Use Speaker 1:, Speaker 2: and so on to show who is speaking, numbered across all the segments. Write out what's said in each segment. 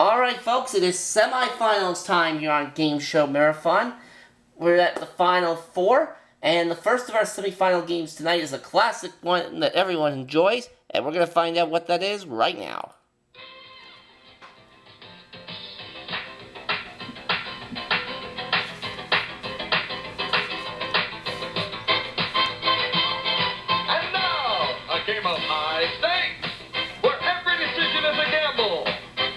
Speaker 1: Alright folks, it is semifinals time here on Game Show Marathon. We're at the final four, and the first of our semifinal games tonight is a classic one that everyone enjoys, and we're going to find out what that is right now.
Speaker 2: And now, a game of high stakes, where every decision is a gamble,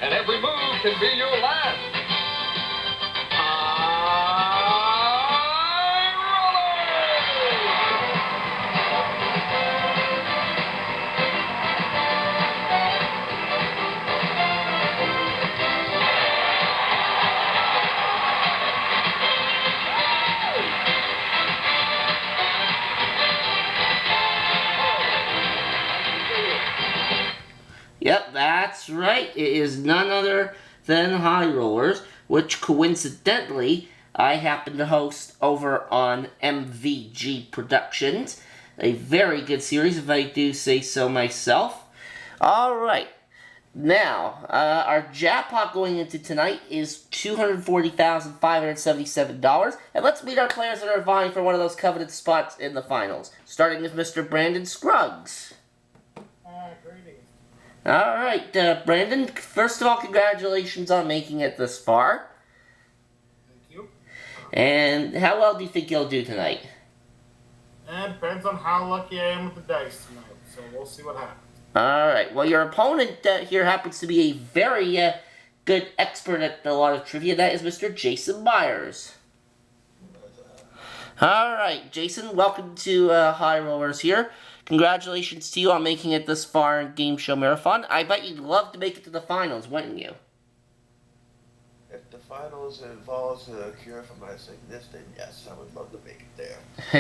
Speaker 2: and every move can be your last.
Speaker 1: Yep, that's right. It is none other than High Rollers, which coincidentally I happen to host over on MVG Productions. A very good series, if I do say so myself. Alright, now, our jackpot going into tonight is $240,577. And let's meet our players that are vying for one of those coveted spots in the finals. Starting with Mr. Brandon Scruggs.
Speaker 3: Greetings.
Speaker 1: Alright, Brandon, first of all, congratulations on making it this far.
Speaker 3: Thank you.
Speaker 1: And how well do you think you'll do tonight?
Speaker 3: And it depends on how lucky I am with the dice tonight, so we'll see what happens.
Speaker 1: Alright, well, your opponent here happens to be a very good expert at a lot of trivia. That is Mr. Jason Meyers. Alright, Jason, welcome to High Rollers here. Congratulations to you on making it this far in Game Show Marathon. I bet you'd love to make it to the finals, wouldn't you?
Speaker 4: If the finals involves a cure for my sickness, then yes, I would love to make it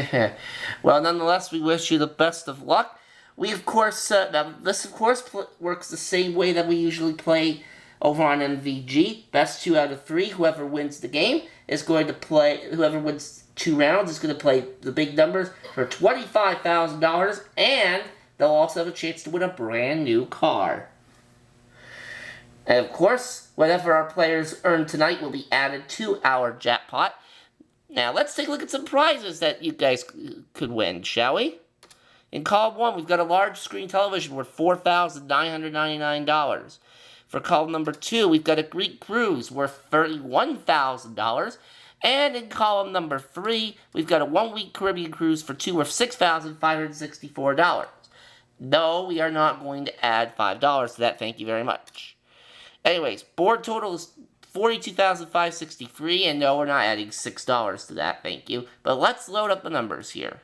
Speaker 4: there.
Speaker 1: Well, nonetheless, we wish you the best of luck. We, of course, now this, of course, works the same way that we usually play over on MVG. Best 2 out of 3. Whoever wins the game is going to play, whoever wins 2 rounds is going to play the big numbers for $25,000, and they'll also have a chance to win a brand new car. And of course, whatever our players earn tonight will be added to our jackpot. Now, let's take a look at some prizes that you guys could win, shall we? In column 1, we've got a large screen television worth $4,999. For column number 2, we've got a Greek cruise worth $31,000. And in column number 3, we've got a 1-week Caribbean cruise for 2 worth $6,564. No, we are not going to add $5 to that, thank you very much. Anyways, board total is $42,563, and no, we're not adding $6 to that, thank you. But let's load up the numbers here.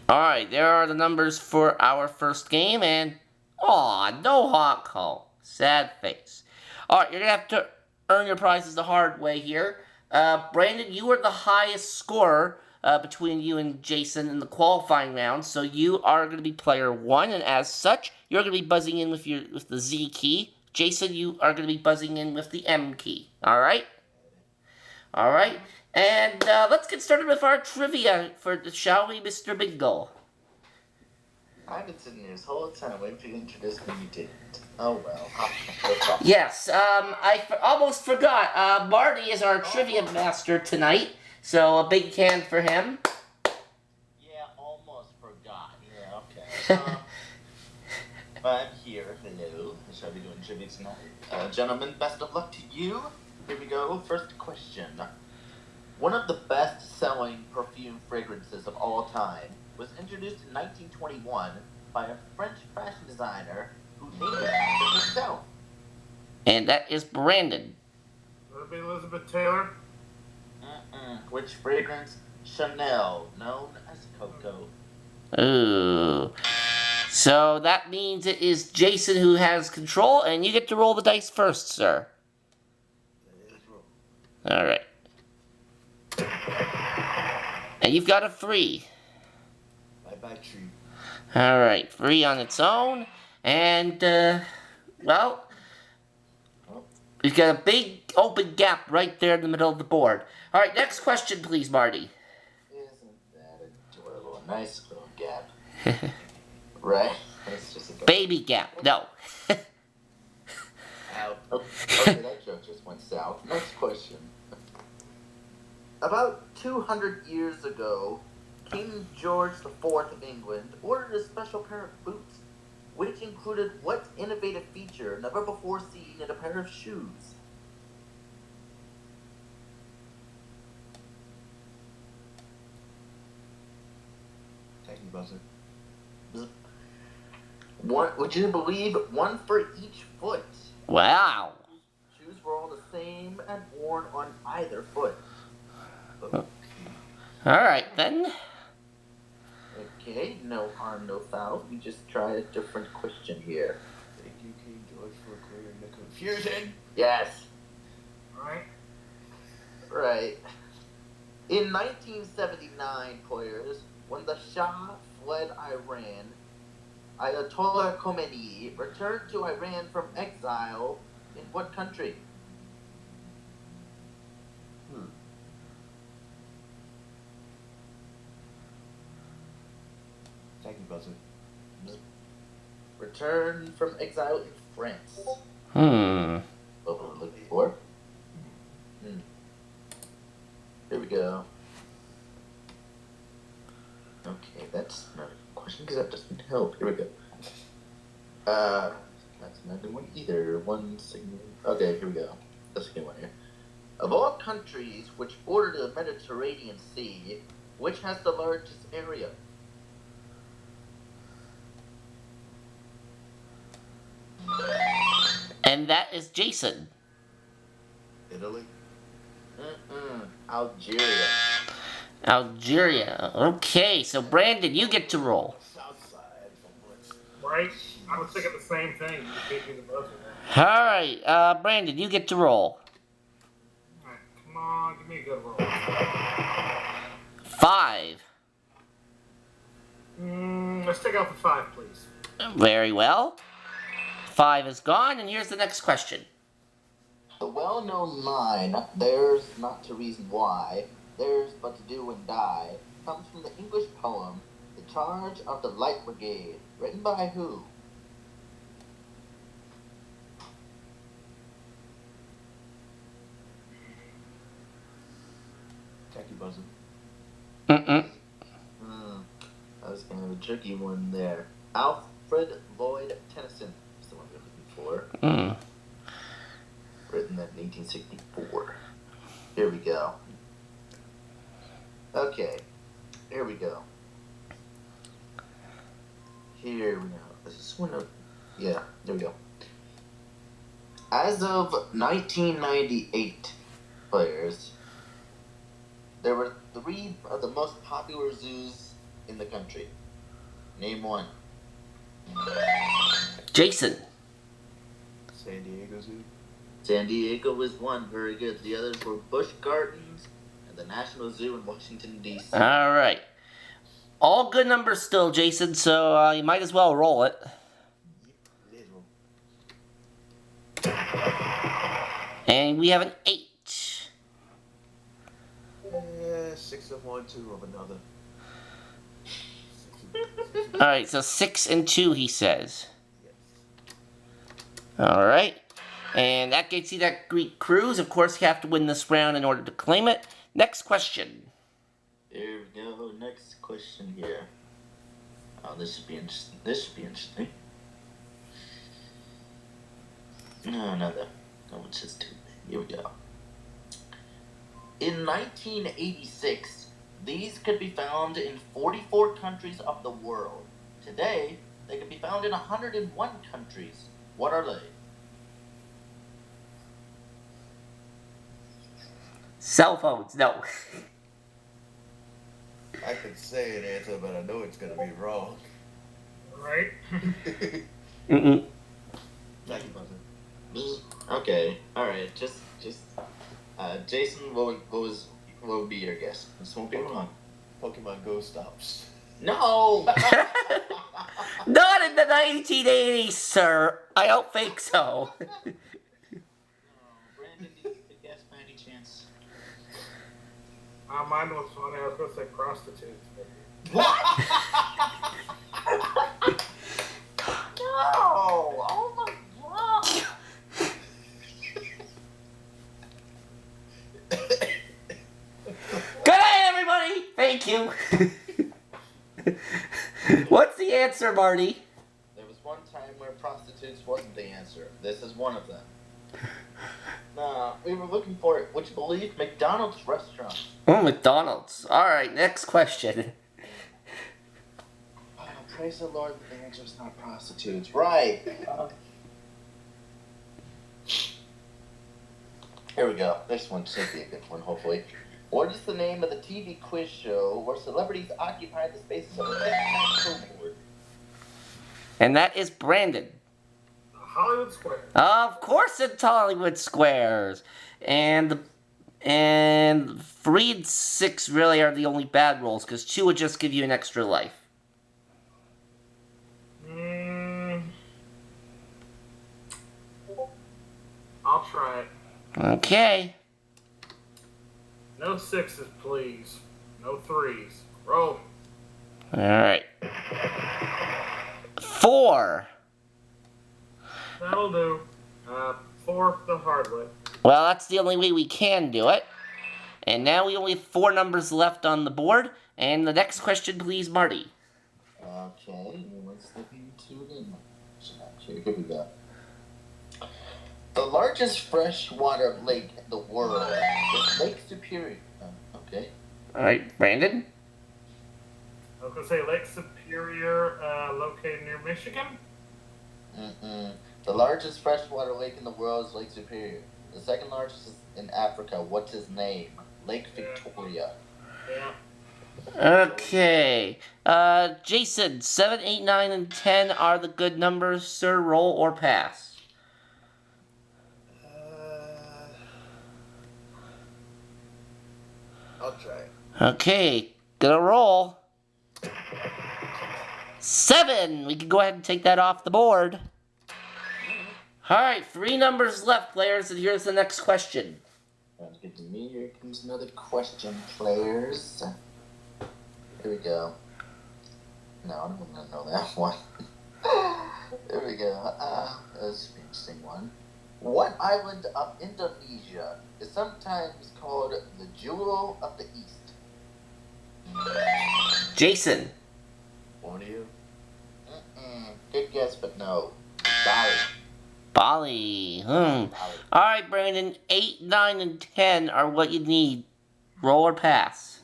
Speaker 1: Alright, there are the numbers for our first game, and aw, no hot call. Sad face. Alright, you're going to have to earn your prizes the hard way here. Brandon, you are the highest scorer between you and Jason in the qualifying round, so you are going to be player 1, and as such, you're going to be buzzing in with the Z key. Jason, you are going to be buzzing in with the M key. Alright? Alright, and let's get started with our trivia, shall we, Mr. Bingle?
Speaker 5: I've been sitting here this whole time waiting for you to introduce me, you didn't. Oh well.
Speaker 1: Yes, I almost forgot. Marty is our trivia master tonight, so a big can for him.
Speaker 5: Yeah, almost forgot. Yeah, okay. I'm here. Hello. I shall be doing trivia tonight. Gentlemen, best of luck to you. Here we go. First question. One of the best-selling perfume fragrances of all time was introduced in 1921 by a French fashion designer who named it after herself.
Speaker 1: And that is Brandon.
Speaker 3: Would it be Elizabeth Taylor?
Speaker 5: Which fragrance? Chanel, known as Coco.
Speaker 1: Ooh. So that means it is Jason who has control, and you get to roll the dice first, sir. Alright. And you've got a 3.
Speaker 4: Bye-bye, tree.
Speaker 1: Alright, 3 on its own. And, well, we've got a big open gap right there in the middle of the board. Alright, next question, please, Marty.
Speaker 5: Isn't that adorable? Nice little gap. Right? It's just a
Speaker 1: baby gap. No.
Speaker 4: Out.
Speaker 5: Okay, that joke just went south. Next question. About 200 years ago, King George IV of England ordered a special pair of boots, which included what innovative feature never before seen in a pair of shoes?
Speaker 4: Thank you, Buzzer.
Speaker 5: One, would you believe, one for each foot?
Speaker 1: Wow.
Speaker 5: Shoes were all the same and worn on either foot.
Speaker 1: All right, then.
Speaker 5: Okay, no harm, no foul. We just try a different question here.
Speaker 4: Thank you, King George, for clearing the confusion.
Speaker 5: Yes,
Speaker 3: Alright.
Speaker 5: right. In 1979, players, when the Shah fled Iran, Ayatollah Khomeini returned to Iran from exile in what country?
Speaker 4: Thank you, Buzzer.
Speaker 5: Returned from exile in France.
Speaker 1: Hmm.
Speaker 5: What we're looking for. Here we go. Okay, that's not a question because that doesn't help. Here we go. That's not a good one either. One signal. Okay, here we go. That's a good one here. Of all countries which border the Mediterranean Sea, which has the largest area?
Speaker 1: And that is Jason.
Speaker 4: Italy.
Speaker 5: Algeria.
Speaker 1: Algeria. Okay, so Brandon, you get to roll.
Speaker 4: South side from what's
Speaker 3: Right? I was thinking the same thing. You just gave me the buzzer.
Speaker 1: All right, Brandon, you get to roll.
Speaker 3: Alright, come on, give me a good roll.
Speaker 1: 5.
Speaker 3: Let's take out the 5, please.
Speaker 1: Very well. 5 is gone, and here's the next question.
Speaker 5: The well-known line, "There's not to reason why, there's but to do and die," comes from the English poem, "The Charge of the Light Brigade," written by who?
Speaker 4: Thank you, Buzzer.
Speaker 5: That was kind of a tricky one there. Alfred Lloyd Tennyson is the one we're looking for. Written that in 1864. Here we go. Okay. Here we go. Here we go. Is this one? Yeah, there we go. As of 1998, players, there were 3 of the most popular zoos in the country. Name one.
Speaker 1: Jason.
Speaker 4: San Diego Zoo.
Speaker 5: San Diego was one. Very good. The others were Busch Gardens and the National Zoo in Washington, D.C.
Speaker 1: All right. All good numbers still, Jason, so you might as well roll it.
Speaker 4: Little.
Speaker 1: And we have an 8.
Speaker 4: 6 of one, 2 of another.
Speaker 1: All right, so 6 and 2, he says.
Speaker 4: Yes.
Speaker 1: All right. And that gets you that Greek cruise. Of course, you have to win this round in order to claim it. Next question.
Speaker 5: There we go. Next question here. Oh, this should be interesting. This should be interesting. No, another. No, it's just 2. Here we go. In 1986, these could be found in 44 countries of the world. Today, they can be found in 101 countries. What are they?
Speaker 1: Cell phones, no.
Speaker 4: I could say an answer, but I know it's gonna be wrong.
Speaker 3: Right?
Speaker 1: Mm-mm.
Speaker 4: Thank you, Buzzer.
Speaker 5: Okay, alright, just Jason, what would be your guess? This won't be wrong.
Speaker 4: Pokemon Go stops.
Speaker 5: No!
Speaker 1: Not in the 1980s, sir. I don't think so.
Speaker 5: Brandon, did you guess by any chance?
Speaker 3: Mine was funny. I was going to say prostitutes. But...
Speaker 5: No!
Speaker 1: you. What's the answer, Marty?
Speaker 5: There was one time where prostitutes wasn't the answer. This is one of them. Now, we were looking for, would you believe, McDonald's restaurant.
Speaker 1: Oh, McDonald's. Alright, next question.
Speaker 5: Oh, praise the Lord, the answer is not prostitutes. Right. Here we go. This one should be a good one, hopefully. What is the name of the TV quiz show where celebrities occupy the spaces of a tic-tac-toe board?
Speaker 1: And that is Brandon.
Speaker 3: Hollywood Square.
Speaker 1: Of course it's Hollywood Squares. And 3 and 6 really are the only bad rolls, because 2 would just give you an extra life.
Speaker 3: I'll try it.
Speaker 1: Okay.
Speaker 3: No 6s, please. No 3s. Roll.
Speaker 1: Alright. 4.
Speaker 3: That'll do. 4 the hard way.
Speaker 1: Well, that's the only way we can do it. And now we only have 4 numbers left on the board. And the next question, please, Marty.
Speaker 5: Okay, let's look into it. Here we go. The largest freshwater lake in the world is Lake Superior. Okay.
Speaker 1: Alright, Brandon?
Speaker 3: I was going to say Lake Superior, located near Michigan.
Speaker 5: The largest freshwater lake in the world is Lake Superior. The second largest is in Africa. What's his name? Lake Victoria.
Speaker 3: Yeah.
Speaker 1: Okay. Jason, 7, 8, 9, and 10 are the good numbers. Sir, roll or pass?
Speaker 4: I'll try.
Speaker 1: Okay, gonna roll. 7! We can go ahead and take that off the board. Alright, 3 numbers left, players, and here's the next question.
Speaker 5: Sounds good to me. Here comes another question, players. Here we go. No, I don't want to know that one. Here we go. This is an interesting one. What island of Indonesia is sometimes called the Jewel of the East?
Speaker 1: Jason.
Speaker 4: One of you?
Speaker 5: Good guess, but no. Bali.
Speaker 1: Bali.
Speaker 5: Bali.
Speaker 1: Alright, Brandon, 8, 9, and 10 are what you need. Roll or pass?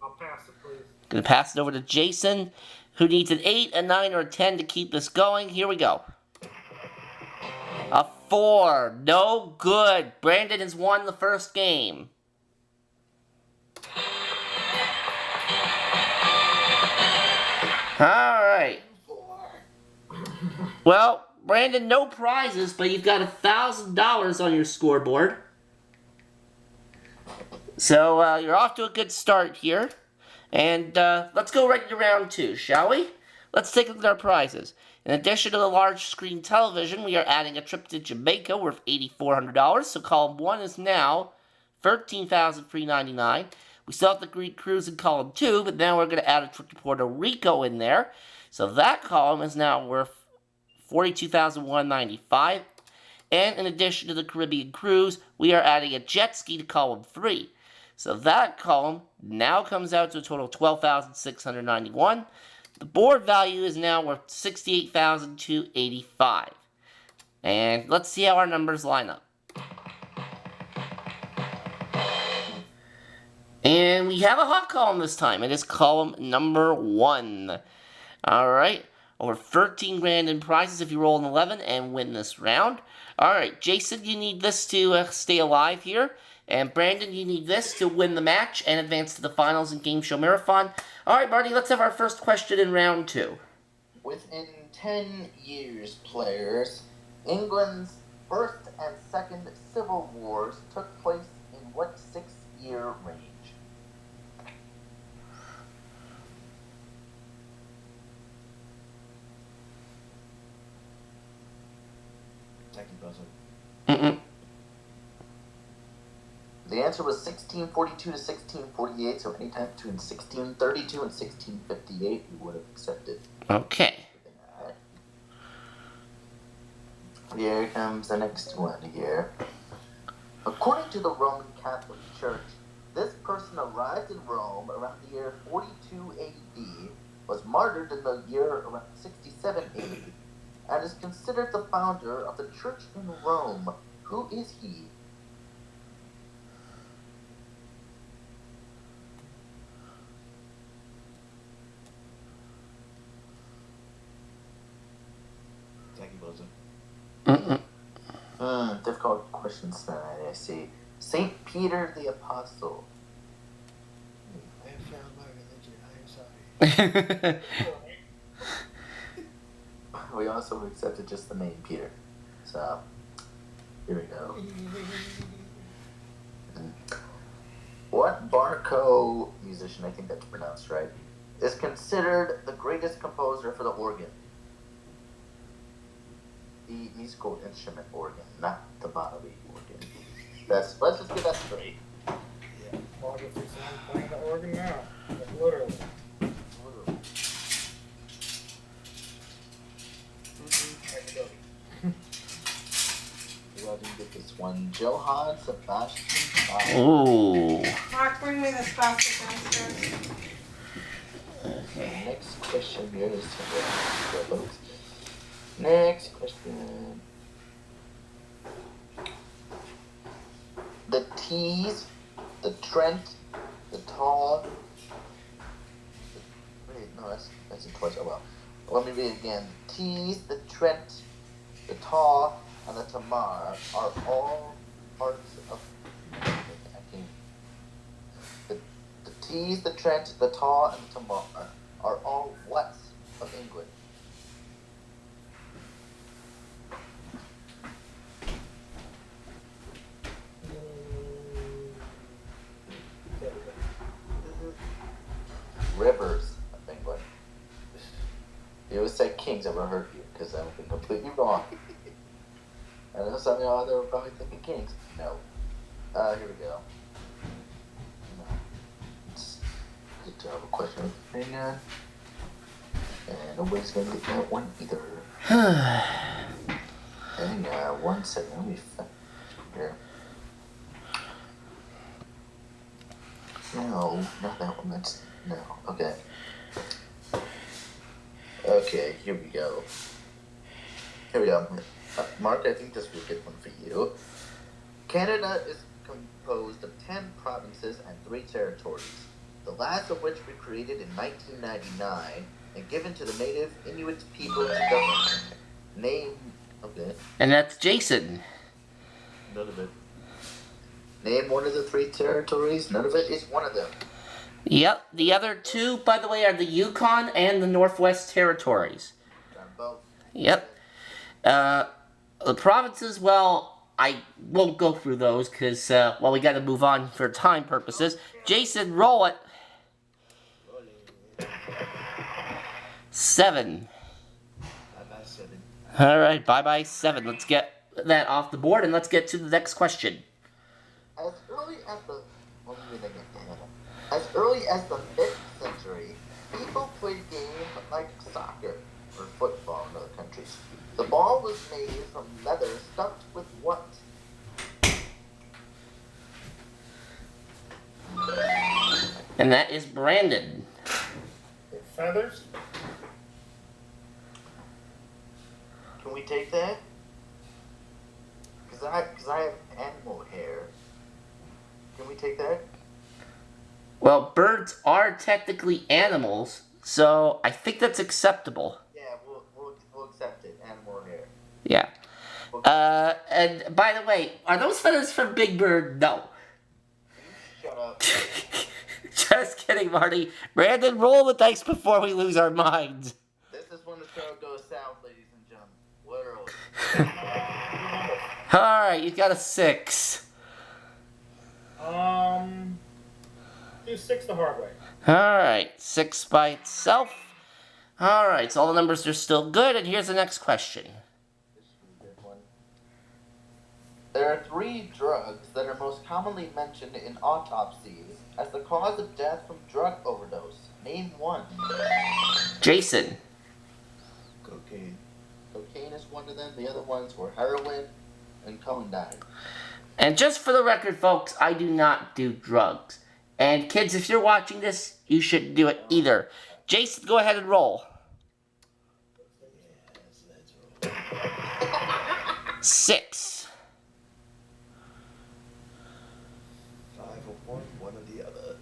Speaker 3: I'll pass it, please.
Speaker 1: Gonna pass it over to Jason, who needs an 8, a 9, or a 10 to keep this going. Here we go. A 4. No good. Brandon has won the first game. Alright. Well, Brandon, no prizes, but you've got $1,000 on your scoreboard. So, you're off to a good start here. And, let's go right into round 2, shall we? Let's take a look at our prizes. In addition to the large screen television, we are adding a trip to Jamaica worth $8,400. So column 1 is now $13,399. We still have the Greek cruise in column 2, but now we're going to add a trip to Puerto Rico in there. So that column is now worth $42,195. And in addition to the Caribbean cruise, we are adding a jet ski to column 3. So that column now comes out to a total of $12,691. The board value is now worth $68,285. And let's see how our numbers line up. And we have a hot column this time. It is column number 1. Alright, over 13 grand in prizes if you roll an 11 and win this round. Alright, Jason, you need this to stay alive here. And Brandon, you need this to win the match and advance to the finals in Game Show Marathon. Alright, Marty, let's have our first question in round 2.
Speaker 5: Within 10 years, players, England's first and second civil wars took place in what 6-year range?
Speaker 4: Second buzzer.
Speaker 5: The answer was 1642 to 1648, so anytime between 1632 and 1658 we would have accepted.
Speaker 1: Okay.
Speaker 5: Here comes the next one here. According to the Roman Catholic Church, This person arrived in Rome around the year 42 AD, was martyred in the year around 67 AD, and is considered the founder of the church in Rome. Who is he?
Speaker 4: Jackie Bozo.
Speaker 5: Difficult questions tonight, I see. Saint Peter the Apostle.
Speaker 4: I have found my religion. I am sorry.
Speaker 5: We also accepted just the name Peter. So, here we go. What Barco musician, I think that's pronounced right, is considered the greatest composer for the organ? The musical instrument organ, not the bodily organ. Let's just get that straight.
Speaker 3: Yeah. Well, I guess there's someone playing the organ now. Like, literally.
Speaker 5: I didn't get this one. Johann Sebastian Bach.
Speaker 1: Ooh.
Speaker 6: Mark, bring me this basket downstairs.
Speaker 1: Okay.
Speaker 5: Next question here is for folks. Next question. The T's, the Trent, the Tall. Wait, no, that's in twice. Oh well. Let me read it again. The T's, the Trent, the Tall, and the Tamar are all parts of. The T's, the Trent, the Tall, and the Tamar are all what of England? Rivers of England. You always say kings, I will hurt you because I would be completely wrong. I know some of y'all there were probably thinking kings. No. Here we go. No. It's good to have a question. Hang on. And nobody's gonna get that one either. Hang on 1 second. Let me find here. No, not that one. That's no. Okay. Okay, here we go. Here we go. Mark, I think this will be a good one for you. Canada is composed of 10 provinces and 3 territories, the last of which were created in 1999 and given to the native Inuit people to govern. Name. Okay.
Speaker 1: And that's Jason.
Speaker 5: None of it. Name one of the 3 territories. None of it is one of them.
Speaker 1: Yep. The other 2, by the way, are the Yukon and the Northwest Territories.
Speaker 5: Done both.
Speaker 1: Yep. The provinces, well, I won't go through those because, well, we got to move on for time purposes. Jason, roll it. 7.
Speaker 4: Bye-bye, 7.
Speaker 1: All right, bye-bye 7. Let's get that off the board and let's get to the next question.
Speaker 5: As early as the As early as the 5th century, people played games like soccer or football in other countries. The ball was made from leather stuffed with what?
Speaker 1: And that is Brandon.
Speaker 3: Feathers?
Speaker 5: Can we take that? Cause I have animal hair. Can we take that?
Speaker 1: Well, birds are technically animals, so I think that's acceptable.
Speaker 5: Yeah, we'll accept it. Animal hair.
Speaker 1: Yeah. And by the way, are those feathers from Big Bird? No.
Speaker 5: Shut up.
Speaker 1: Just kidding, Marty. Brandon, roll the dice before we lose our minds.
Speaker 5: This is when the show goes south, ladies and gentlemen. Literally.
Speaker 1: Alright, you got a 6.
Speaker 3: Do 6 the hard way.
Speaker 1: Alright, 6 by itself. Alright, so all the numbers are still good, and here's the next question.
Speaker 5: This is a good one. There are 3 drugs that are most commonly mentioned in autopsies as the cause of death from drug overdose. Name one.
Speaker 1: Jason.
Speaker 4: Cocaine.
Speaker 5: Cocaine is one of them. The other ones were heroin and codeine.
Speaker 1: And just for the record, folks, I do not do drugs. And kids, if you're watching this, you shouldn't do it either. Jason, go ahead and roll.
Speaker 4: Yes, let's roll.
Speaker 1: 6.
Speaker 4: 5 or 1, one or the other.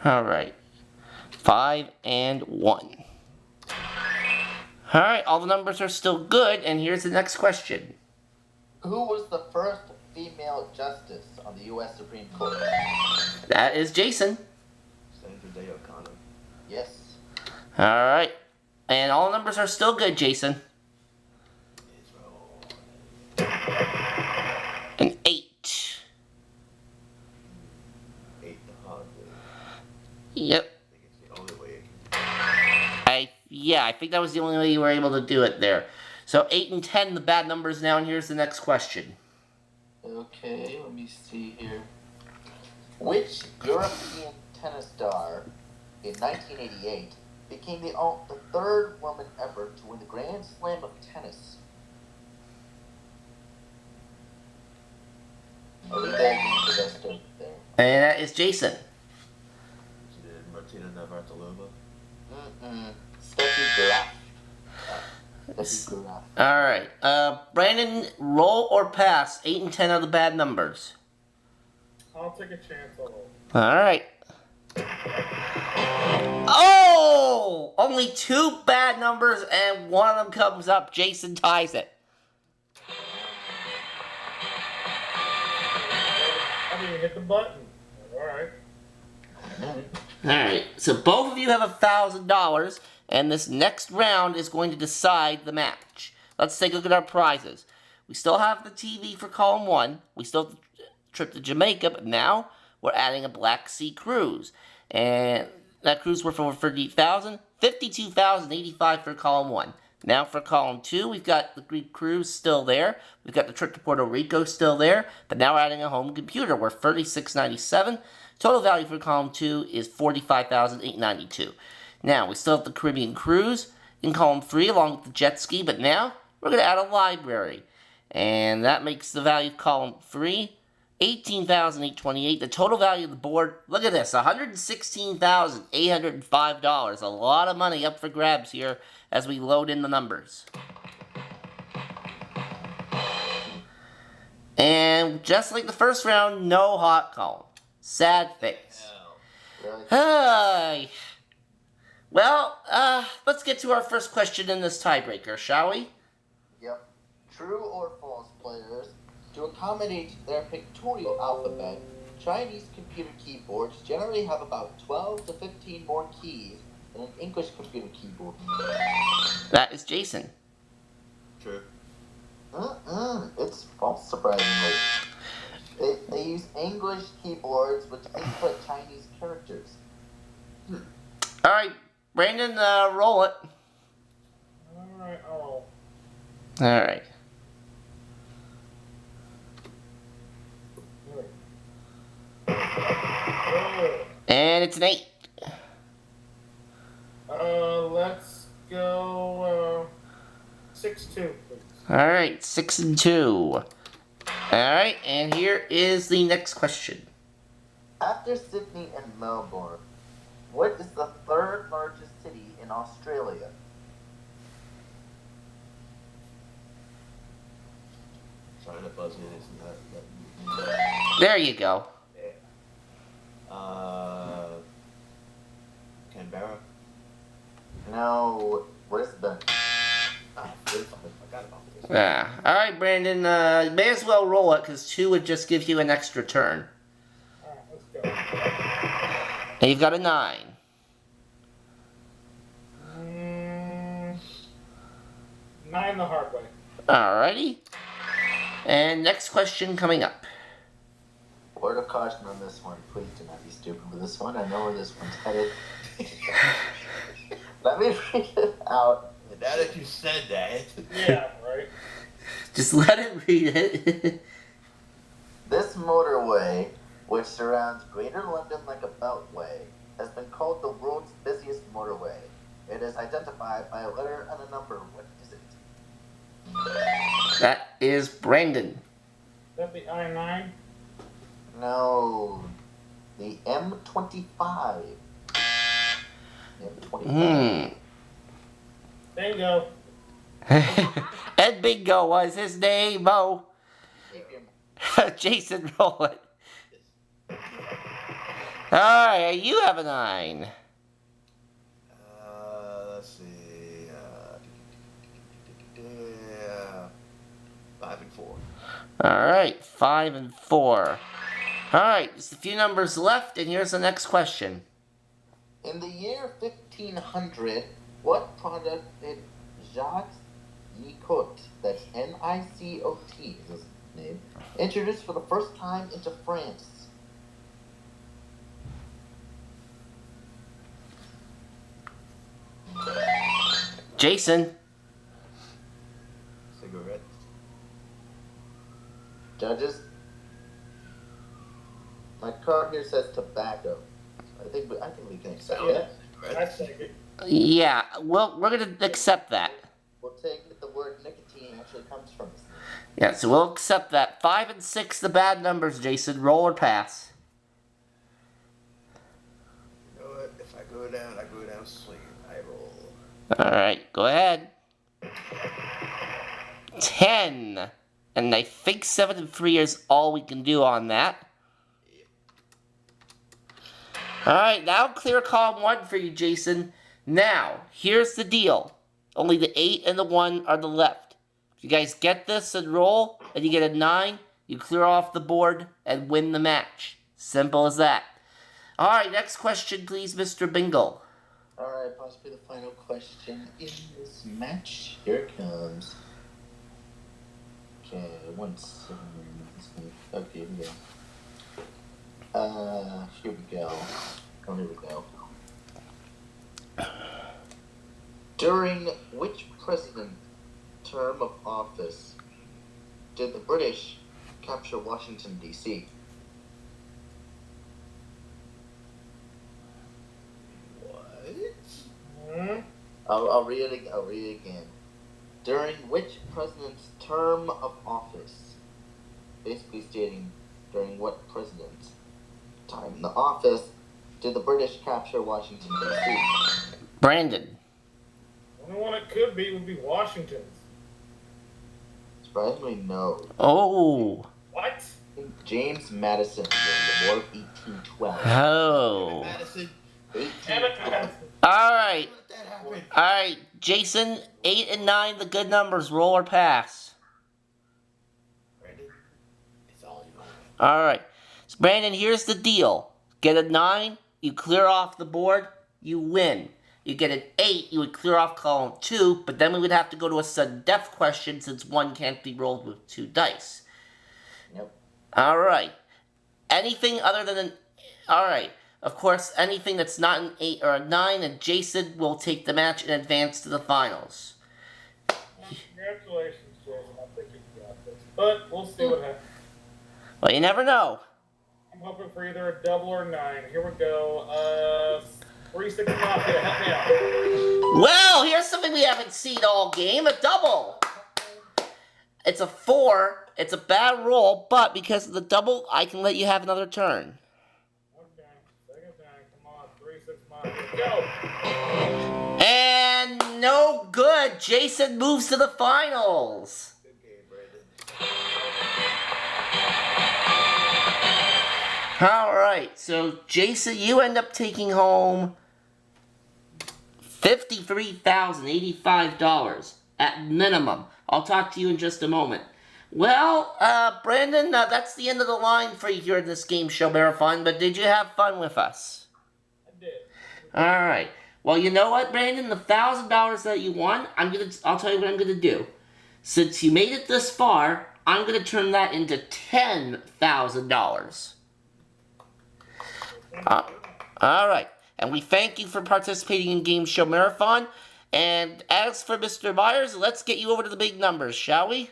Speaker 1: Alright. 5 and 1. Alright, all the numbers are still good, and here's the next question.
Speaker 5: Who was the first female justice on the U.S. Supreme Court?
Speaker 1: That is Jason.
Speaker 4: Sandra Day O'Connor.
Speaker 5: Yes.
Speaker 1: Alright. And all the numbers are still good, Jason.
Speaker 4: Let's roll.
Speaker 1: An 8.
Speaker 4: 8 the hard way.
Speaker 1: Yep.
Speaker 4: I think it's the only way it can
Speaker 1: I think that was the only way you were able to do it there. So 8 and 10, the bad numbers now, and here's the next question.
Speaker 5: Okay, let me see here. Which European tennis star in 1988 became the third woman ever to win the Grand Slam of tennis? I'll leave that game for that stuff there.
Speaker 1: And that is Jason.
Speaker 4: Is it Martina Navratilova?
Speaker 5: Steffi Graf. Steffi Graf.
Speaker 1: Alright. Brandon, roll or pass? 8 and 10 are the bad numbers.
Speaker 3: I'll take a chance on it.
Speaker 1: Alright. Oh! Only 2 bad numbers and one of them comes up. Jason ties it.
Speaker 3: I didn't even hit the button. Alright.
Speaker 1: Alright, so both of you have $1,000, and this next round is going to decide the match. Let's take a look at our prizes. We still have the TV for column 1. We still have the trip to Jamaica, but now we're adding a Black Sea cruise. And that cruise worth over $38,000, $52,085 for column 1. Now for column 2, we've got the Greek cruise still there. We've got the trip to Puerto Rico still there, but now we're adding a home computer worth $36.97. Total value for column 2 is $45,892. Now, we still have the Caribbean cruise in column 3 along with the jet ski, but now we're going to add a library. And that makes the value of column 3 $18,828. The total value of the board, look at this, $116,805. A lot of money up for grabs here as we load in the numbers. And just like the first round, no hot column. Sad face.
Speaker 5: Really?
Speaker 1: Hi. Well, let's get to our first question in this tiebreaker, shall we?
Speaker 5: Yep. True or false, players? To accommodate their pictorial alphabet, Chinese computer keyboards generally have about 12 to 15 more keys than an English computer keyboard.
Speaker 1: That is Jason.
Speaker 4: True.
Speaker 5: It's false, surprisingly. They use English keyboards which input Chinese characters.
Speaker 1: Alright, Brandon, roll it.
Speaker 3: Alright, I'll.
Speaker 1: Alright. And it's an 8.
Speaker 3: Let's go 6-2, please.
Speaker 1: Alright, 6 and 2. Alright, and here is the next question.
Speaker 5: After Sydney and Melbourne, what is the third largest city in Australia?
Speaker 4: Trying to buzz in, isn't that?
Speaker 1: There you go.
Speaker 4: Canberra.
Speaker 5: No, Brisbane.
Speaker 4: I forgot about this.
Speaker 1: Yeah. Alright, Brandon, you may as well roll it, because 2 would just give you an extra turn.
Speaker 3: Alright, let's go.
Speaker 1: And you've got a 9.
Speaker 3: 9 the hard way.
Speaker 1: Alrighty. And next question coming up.
Speaker 5: Word of caution on this one. Please do not be stupid with this one. I know where this one's headed. Let me read it out.
Speaker 4: Now that you said that.
Speaker 3: Yeah, right.
Speaker 1: Just let it read it.
Speaker 5: This motorway, which surrounds Greater London like a beltway, has been called the world's busiest motorway. It is identified by a letter and a number. What is it?
Speaker 1: That is Brandon.
Speaker 3: Is that the I-9?
Speaker 5: No. The M25. M25.
Speaker 3: Bingo.
Speaker 1: Ed Bingo was his name. Oh, Jason, roll it. All right, you have a 9.
Speaker 4: Let's see. 5 and 4.
Speaker 1: All right, 5 and 4. All right, just a few numbers left, and here's the next question.
Speaker 5: In the year 1500, what product did Jacques Nicot, that's Nicot is his name, introduce for the first time into France?
Speaker 1: Jason.
Speaker 4: Cigarette.
Speaker 5: Judges? My card here says tobacco. I think we can accept that.
Speaker 3: That's it.
Speaker 1: Yeah, well, we're going to accept that.
Speaker 5: We'll take that the word nicotine actually comes from this.
Speaker 1: Yeah, so we'll accept that. 5 and 6, the bad numbers, Jason. Roll or pass.
Speaker 4: You know what? If I go down swinging. I roll.
Speaker 1: All right, go ahead. 10. And I think 7 and 3 is all we can do on that. All right, now clear column 1 for you, Jason. Now, here's the deal. Only the 8 and the 1 are the left. If you guys get this and roll, and you get a 9, you clear off the board and win the match. Simple as that. All right, next question, please, Mr. Bingle.
Speaker 5: All right, possibly the final question in this match. Here it comes. Okay, 1 second. Okay, here we go. Here we go. Oh, here we go. During which president term of office did the British capture Washington, D.C.?
Speaker 4: What?
Speaker 3: Hmm?
Speaker 5: I'll read it again. During which president's term of office? Basically stating during what president's time in the office did the British capture Washington, D.C.?
Speaker 1: Brandon.
Speaker 3: Only one it could be would be Washington's.
Speaker 5: Surprisingly, no.
Speaker 1: Oh.
Speaker 3: What?
Speaker 5: James Madison during the War of 1812.
Speaker 1: Oh.
Speaker 4: Madison.
Speaker 5: 1812.
Speaker 1: All right.
Speaker 4: How did that happen?
Speaker 1: All right, Jason, 8 and 9, the good numbers. Roll or pass.
Speaker 4: Brandon, it's all yours.
Speaker 1: All right. So, Brandon, here's the deal. Get a 9, you clear off the board, you win. You get an 8, you would clear off column 2, but then we would have to go to a sudden death question since 1 can't be rolled with 2 dice.
Speaker 5: Yep.
Speaker 1: All right. Anything other than an... All right. Of course, anything that's not an 8 or a 9, and Jason will take the match and advance to the finals.
Speaker 3: Congratulations, Jason. I think you got this. But we'll see what happens.
Speaker 1: Well, you never know.
Speaker 3: I'm hoping for either a double or 9. Here we go. 3, 6, Mafia. Help me out.
Speaker 1: Well, here's something we haven't seen all game. A double. It's a 4. It's a bad roll, but because of the double, I can let you have another turn.
Speaker 3: Okay. Second time. Come on. 3, 6, Mafia. Go.
Speaker 1: And no good. Jason moves to the finals.
Speaker 4: Good game, Brandon.
Speaker 1: All right. So, Jason, you end up taking home $53,085 at minimum. I'll talk to you in just a moment. Well, Brandon, that's the end of the line for you here in this game show marathon, but did you have fun with us?
Speaker 3: I did.
Speaker 1: All right. Well, you know what, Brandon? The $1,000 that you won, I'll tell you what I'm gonna do. Since you made it this far, I'm gonna turn that into $10,000. All right. And we thank you for participating in Game Show Marathon. And as for Mr. Meyers, let's get you over to the big numbers, shall we?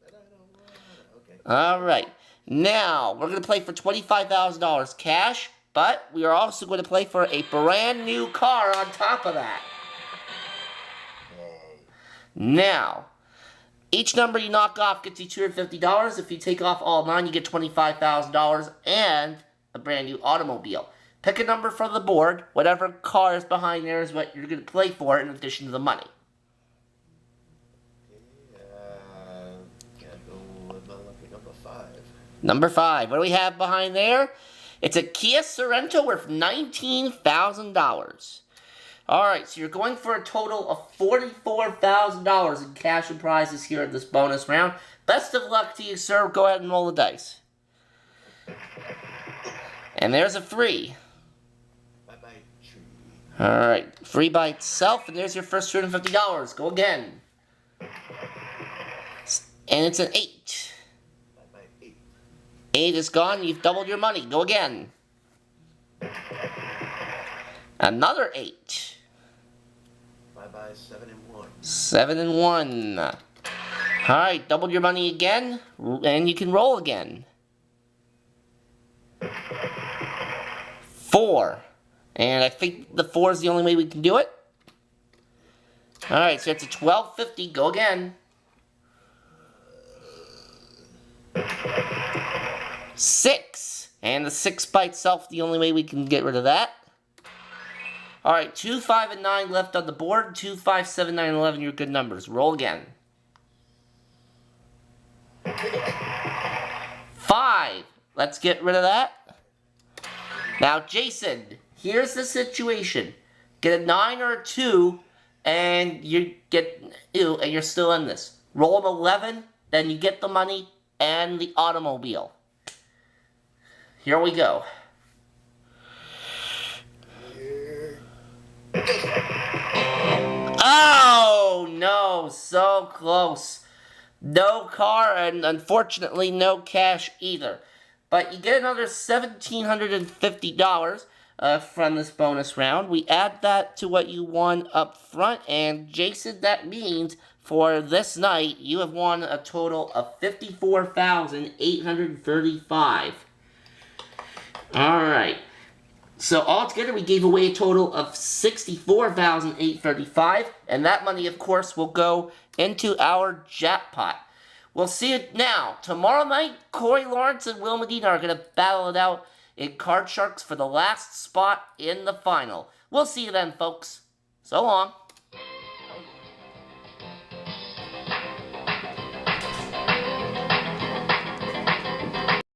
Speaker 4: Okay.
Speaker 1: All right. Now, we're going to play for $25,000 cash, but we are also going to play for a brand new car on top of that.
Speaker 5: Yay.
Speaker 1: Now, each number you knock off gets you $250. If you take off all 9, you get $25,000. And a brand new automobile. Pick a number from the board. Whatever car is behind there is what you're going to play for in addition to the money.
Speaker 4: Can't go with my lucky number 5.
Speaker 1: Number 5. What do we have behind there? It's a Kia Sorento worth $19,000. Alright, so you're going for a total of $44,000 in cash and prizes here in this bonus round. Best of luck to you, sir. Go ahead and roll the dice. And there's a 3.
Speaker 4: Bye-bye, tree.
Speaker 1: Alright, 3 by itself, and there's your first $250. Go again. And it's an 8.
Speaker 4: Bye-bye, 8.
Speaker 1: 8 is gone, you've doubled your money. Go again. Another 8.
Speaker 4: Bye-bye, 7 and 1.
Speaker 1: 7 and 1. Alright, double your money again, and you can roll again. 4. And I think the 4 is the only way we can do it. Alright, so it's a $12.50. Go again. 6. And the 6 by itself, the only way we can get rid of that. Alright, 2, 5, and 9 left on the board. 2, 5, 7, 9, 11, your good numbers. Roll again. 5. Let's get rid of that. Now, Jason, here's the situation. Get a 9 or a 2, and you're still in this. Roll an 11, then you get the money and the automobile. Here we go. Oh, no, so close. No car, and unfortunately, no cash either. But you get another $1,750 from this bonus round. We add that to what you won up front, and Jason, that means for this night, you have won a total of $54,835. Alright. So altogether, we gave away a total of $64,835, and that money, of course, will go into our jackpot. We'll see it now. Tomorrow night, Corey Lawrence and Will Medina are going to battle it out in Card Sharks for the last spot in the final. We'll see you then, folks. So long.